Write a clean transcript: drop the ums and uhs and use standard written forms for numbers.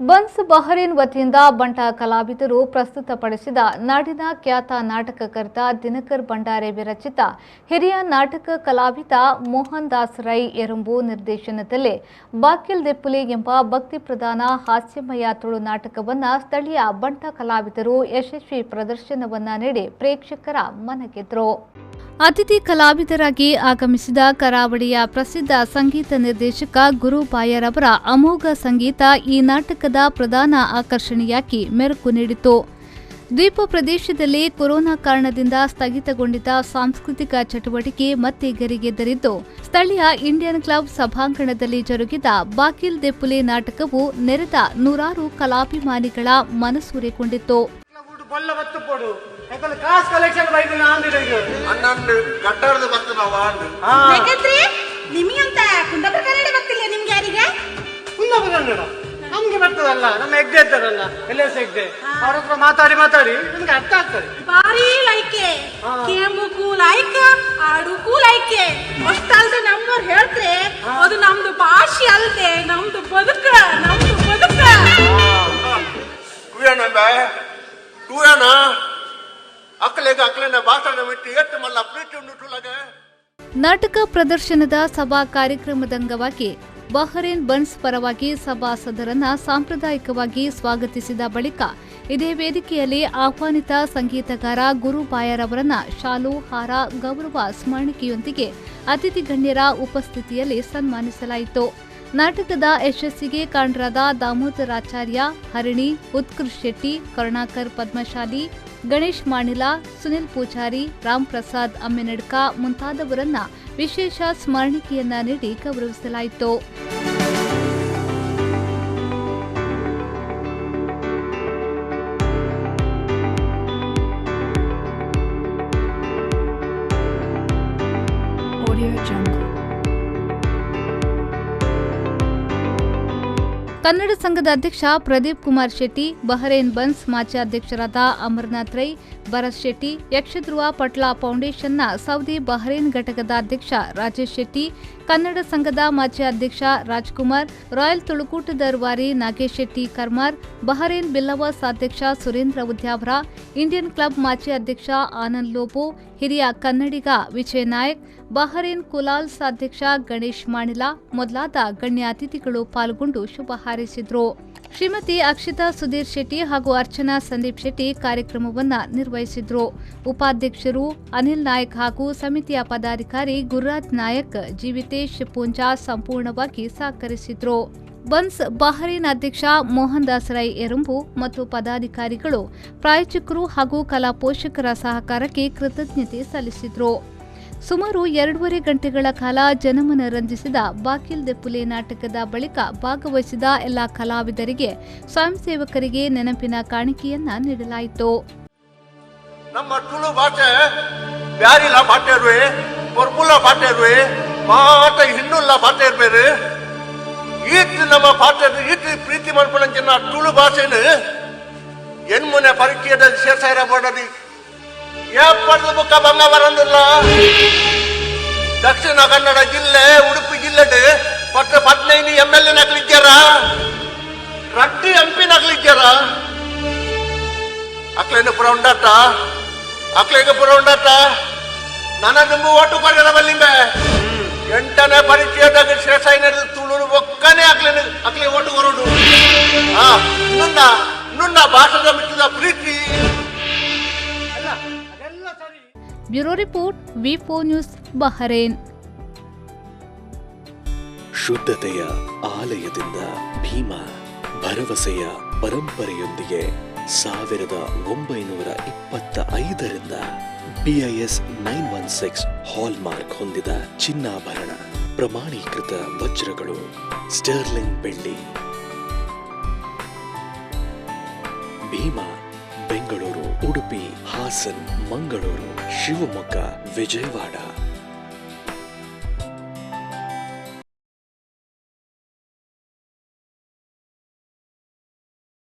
Buns Bahrain ವತಿಯಿಂದ ಬಂಟ ಕಲಾವಿದರು ಪ್ರಸ್ತುತಪಡಿಸಿದ ನಾಡಿನ ಖ್ಯಾತ ನಾಟಕಕರ್ತ ದಿನಕರ್ ಭಂಡಾರೆ ವಿರಚಿತ ಹಿರಿಯ ನಾಟಕ ಕಲಾವಿದ ಮೋಹನ್ ದಾಸ್ ರೈ ಎರಂಬು ನಿರ್ದೇಶನದಲ್ಲಿ ಬಾಕಿಲ್ ದೆಪ್ಪುಲಿ ಎಂಬ ಭಕ್ತಿ ಪ್ರಧಾನ ಹಾಸ್ಯಮಯ ತುಳು ನಾಟಕವನ್ನು ಸ್ಥಳೀಯ ಬಂಟ ಕಲಾವಿದರು ಯಶಸ್ವಿ ಪ್ರದರ್ಶನವನ್ನ ನೀಡಿ ಪ್ರೇಕ್ಷಕರ ಮನಗೆದ್ರು. ಅತಿಥಿ ಕಲಾವಿದರಾಗಿ ಆಗಮಿಸಿದ ಕರಾವಳಿಯ ಪ್ರಸಿದ್ಧ ಸಂಗೀತ ನಿರ್ದೇಶಕ ಗುರು ಬಾಯರ್ ಅವರ ಅಮೋಘ ಸಂಗೀತ ಈ ನಾಟಕದ ಪ್ರಧಾನ ಆಕರ್ಷಣೆಯಾಗಿ ಮೆರುಗು ನೀಡಿತು. ದ್ವೀಪ ಪ್ರದೇಶದಲ್ಲಿ ಕೊರೋನಾ ಕಾರಣದಿಂದ ಸ್ಥಗಿತಗೊಂಡಿದ್ದ ಸಾಂಸ್ಕೃತಿಕ ಚಟುವಟಿಕೆ ಮತ್ತೆ ಗರಿಗೆದರಿದ್ದು ಸ್ಥಳೀಯ ಇಂಡಿಯನ್ ಕ್ಲಬ್ ಸಭಾಂಗಣದಲ್ಲಿ ಜರುಗಿದ ಬಾಕಿಲ್ ದೆಪ್ಪುಲಿ ನಾಟಕವು ನೆರೆದ ನೂರಾರು ಕಲಾಭಿಮಾನಿಗಳ ಮನಸೂರೆಗೊಂಡಿತ್ತು. ಕಾಸ್ ಕಲೆಕ್ಷನ್ ಬೈದು ಅನ್ನೊಂದು ಗಟ್ಟರದ ಬರ್ತದೆ ನಿಮಗಂತ ಕುಂದಾಪುರ ಕನ್ನಡ ಬರ್ತಿಲ್ಲ ನಿಮ್ಗೆ ಯಾರಿಗೆ ಕುಂದಾಪುರ ಕನ್ನಡ ನಮ್ಗೆ ಬರ್ತದಲ್ಲ ನಮ್ಮ ಹೆಗ್ಡೆ ಇದ್ದಾರಲ್ಲ ಎಲ್ಲೆಸ್ ಹೆಗ್ಡೆ ಅವ್ರ ಹತ್ರ ಮಾತಾಡಿ ನಿಮ್ಗೆ ಅರ್ಥ ಆಗ್ತದೆ. ಬಾರಿ ಲೈಕೆ ಕೇಮುಕು ಲೈಕ್ ಆಡುಕು ಲೈಕೆ ಅಷ್ಟಲ್ದೆ ನಮ್ಮವ್ರು ಹೇಳ್ತಾರೆ ಅದು ನಮ್ದು ಭಾಷೆ ಅಲ್ದೆ ನಮ್ದು ಬದುಕ ನಾಟಕ ಪ್ರದರ್ಶನದ ಸಭಾ ಕಾರ್ಯಕ್ರಮದ ಅಂಗವಾಗಿ ಬಹರೇನ್ ಬನ್ಸ್ ಪರವಾಗಿ ಸಭಾಸದರನ್ನ ಸಾಂಪ್ರದಾಯಿಕವಾಗಿ ಸ್ವಾಗತಿಸಿದ ಬಳಿಕ ಇದೇ ವೇದಿಕೆಯಲ್ಲಿ ಆಹ್ವಾನಿತ ಸಂಗೀತಗಾರ ಗುರು ಬಾಯರ್ ಅವರನ್ನ ಶಾಲು ಹಾರ ಗೌರವ ಸ್ಮರಣಿಕೆಯೊಂದಿಗೆ ಅತಿಥಿ ಗಣ್ಯರ ಉಪಸ್ಥಿತಿಯಲ್ಲಿ ಸನ್ಮಾನಿಸಲಾಯಿತು. ನಾಟಕದ ಯಶಸ್ಸಿಗೆ ಕಾರಣರಾದ ದಾಮೋದರಾಚಾರ್ಯ, ಹರಿಣಿ, ಉತ್ಕೃಷ್ ಶೆಟ್ಟಿ, ಕರುಣಾಕರ್ ಪದ್ಮಶಾಲಿ, ಗಣೇಶ್ ಮಾಣಿಲ, ಸುನಿಲ್ ಪೂಜಾರಿ, ರಾಮ್ ಪ್ರಸಾದ್ ಅಮ್ಮೆನಡ್ಕ ಮುಂತಾದವರನ್ನ ವಿಶೇಷ ಸ್ಮರಣಿಕೆಯನ್ನ ನೀಡಿ ಗೌರವಿಸಲಾಯಿತು. ಕನ್ನಡ ಸಂಘದ ಅಧ್ಯಕ್ಷ ಪ್ರದೀಪ್ ಕುಮಾರ್ ಶೆಟ್ಟಿ, ಬಹರೇನ್ ಬನ್ಸ್ ಮಾಜಿ ಅಧ್ಯಕ್ಷರಾದ ಅಮರನಾಥ್ ರೈ, ಭರತ್ ಶೆಟ್ಟಿ, ಯಕ್ಷಧ್ರುವ ಪಟ್ಲ ಫೌಂಡೇಶನ್ನ ಸೌದಿ ಬಹರೇನ್ ಘಟಕದ ಅಧ್ಯಕ್ಷ ರಾಜೇಶ್ ಶೆಟ್ಟಿ, ಕನ್ನಡ ಸಂಘದ ಮಾಜಿ ಅಧ್ಯಕ್ಷ ರಾಜ್ಕುಮಾರ್, ರಾಯಲ್ ತುಳುಕೂಟದ ರೂವಾರಿ ನಾಗೇಶ್ ಶೆಟ್ಟಿ ಕರ್ಮಾರ್, ಬಹರೇನ್ ಬಿಲ್ಲವಾಸ್ ಅಧ್ಯಕ್ಷ ಸುರೇಂದ್ರ ಉದ್ಯಾವರ, ಇಂಡಿಯನ್ ಕ್ಲಬ್ ಮಾಜಿ ಅಧ್ಯಕ್ಷ ಆನಂದ್ ಲೋಬೋ, ಹಿರಿಯ ಕನ್ನಡಿಗ ವಿಜಯ್ ನಾಯಕ್, ಬಹರೇನ್ ಕುಲಾಲ್ಸ್ ಅಧ್ಯಕ್ಷ ಗಣೇಶ್ ಮಾಣಿಲ ಮೊದಲಾದ ಗಣ್ಯ ಅತಿಥಿಗಳು ಪಾಲ್ಗೊಂಡು ಶುಭ ಹಾರೈಸಿದ್ರು. ಶ್ರೀಮತಿ ಅಕ್ಷಿತಾ ಸುಧೀರ್ ಶೆಟ್ಟಿ ಹಾಗೂ ಅರ್ಚನಾ ಸಂದೀಪ್ ಶೆಟ್ಟಿ ಕಾರ್ಯಕ್ರಮವನ್ನು ನಿರ್ವಹಿಸಿದ್ರು. ಉಪಾಧ್ಯಕ್ಷರು ಅನಿಲ್ ನಾಯಕ್ ಹಾಗೂ ಸಮಿತಿಯ ಪದಾಧಿಕಾರಿ ಗುರುರಾಜ್ ನಾಯಕ್, ಜೀವಿತೇಶ್ ಪೂಂಜಾ ಸಂಪೂರ್ಣವಾಗಿ ಸಹಕರಿಸಿದ್ರು. ಬನ್ಸ್ ಬಹರೇನ್ ಅಧ್ಯಕ್ಷ ಮೋಹನ್ ದಾಸ್ ರೈ ಎರಂಬು ಮತ್ತು ಪದಾಧಿಕಾರಿಗಳು ಪ್ರಾಯೋಜಕರು ಹಾಗೂ ಕಲಾ ಪೋಷಕರ ಸಹಕಾರಕ್ಕೆ ಕೃತಜ್ಞತೆ ಸಲ್ಲಿಸಿದ್ರು. ಸುಮಾರು 2.5 ಗಂಟೆಗಳ ಕಾಲ ಜನಮನ ರಂಜಿಸಿದ ಬಾಕಿಲ್ ದೆಪ್ಪುಲಿ ನಾಟಕದ ಬಳಿಕ ಭಾಗವಹಿಸಿದ ಎಲ್ಲ ಕಲಾವಿದರಿಗೆ ಸ್ವಯಂ ಸೇವಕರಿಗೆ ನೆನಪಿನ ಕಾಣಿಕೆಯನ್ನ ನೀಡಲಾಯಿತು. ನಮ್ಮ ತುಳು ಭಾಷೆ ಬ್ಯಾರಿಲ ಭಾಷೆ ಇರುವೆ, ಪೊರ್ಪುಲ ಭಾಷೆ ಇರುವೆ, ಮಾತ ಹಿಂಡುಲ್ಲ ಭಾಷೆ ಇರ್ಬೇರು. ಈಟ್ ನಮ್ಮ ಭಾಷೆ ಈಟ್ ಪ್ರೀತಿ ಮಾಡ್ಕೊಳ್ಳಂಚಿನ ತುಳು ಭಾಷೆನ ಎನ್ಮುನೆ ಪರಿಚಯದ ಸೇರ್ಸಾಯಿರ ಬೋಡದಿ ಏಪಡ್ದು ಬುಕ್ಕ ಬಂಗ ಬರಂದಿಲ್ಲ. ದಕ್ಷಿಣ ಕನ್ನಡ ಜಿಲ್ಲೆ ಉಡುಪಿ ಜಿಲ್ಲೆ ಪಟ್ಟ 15 MLA ನಕಲಿದ್ದಾರ, ರಡ್ಡಿ MP ನಕಲಿದ್ದಾರ. ಅಕ್ಲೇನು ಪುರ ಉಂಡಾಟ, ಅಕ್ಲೇಗೆ ಪುರ ಉಂಡಾಟ. ನನ್ನ ದುಂಬು ಓಟು ಬರೆಯದ ಬಲ್ಲಿಂಬೆ 8ನೇ ಪರಿಚಯದಾಗ ಶೇಷಾಯಿನ ತುಳು ಒಕ್ಕನೆ ಅಕ್ಲೆ ಓಟು ಹೊರಡು. ನುನ್ನ ಭಾಷೆದ ಮಿಟ್ಟಿದ ಪ್ರೀತಿ. ಬ್ಯೂರೋ ರಿಪೋರ್ಟ್, ವಿ4 ನ್ಯೂಸ್, ಬಹರೇನ್. ಶುದ್ಧತೆಯ ಆಲಯದಿಂದ ಭೀಮಾ, ಭರವಸೆಯ ಪರಂಪರೆಯೊಂದಿಗೆ 1925ರಿಂದ BIS 916 ಹಾಲ್ಮಾರ್ಕ್ ಹೊಂದಿದ ಚಿನ್ನಾಭರಣ, ಪ್ರಮಾಣೀಕೃತ ವಜ್ರಗಳು, ಸ್ಟರ್ಲಿಂಗ್ ಬೆಳ್ಳಿ. ಭೀಮಾ ಬೆಂಗಳೂರು, ಉಡುಪಿ, ಹಾಸನ್, ಮಂಗಳೂರು, ಶಿವಮೊಗ್ಗ, ವಿಜಯವಾಡ.